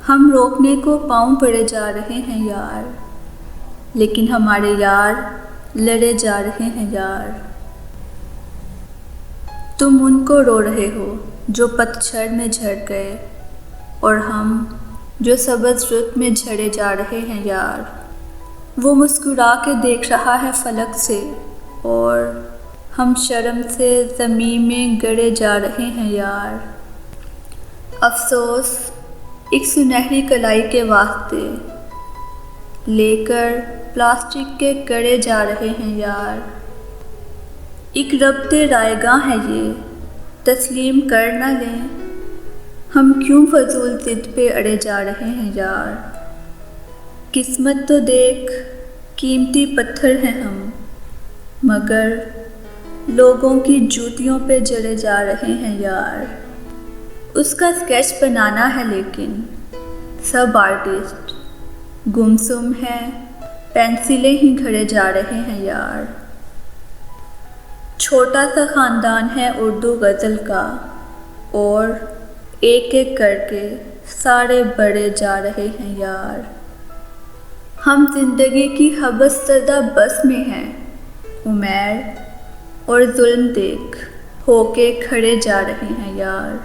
ہم روکنے کو پاؤں پڑے جا رہے ہیں یار، لیکن ہمارے یار لڑے جا رہے ہیں یار۔ تم ان کو رو رہے ہو جو پتجھڑ میں جھڑ گئے، اور ہم جو سبز رت میں جھڑے جا رہے ہیں یار۔ وہ مسکرا کے دیکھ رہا ہے فلک سے، اور ہم شرم سے زمین میں گڑے جا رہے ہیں یار۔ افسوس ایک سنہری کلائی کے واسطے لے کر پلاسٹک کے کڑے جا رہے ہیں یار۔ ایک ربط رائگاں ہے یہ، تسلیم کر نہ لیں، ہم کیوں فضول ضد پہ اڑے جا رہے ہیں یار۔ قسمت تو دیکھ قیمتی پتھر ہیں ہم، مگر لوگوں کی جوتیوں پہ جڑے جا رہے ہیں یار۔ اس کا اسکیچ بنانا ہے لیکن سب آرٹسٹ گمسم ہیں، پینسلیں ہی گھڑے جا رہے ہیں یار۔ چھوٹا سا خاندان ہے اردو غزل کا، اور ایک ایک کر کے سارے بڑے جا رہے ہیں یار۔ ہم زندگی کی حبس زدہ بس میں ہیں، عمیر اور ظلم دیکھ ہو کے کھڑے جا رہے ہیں یار۔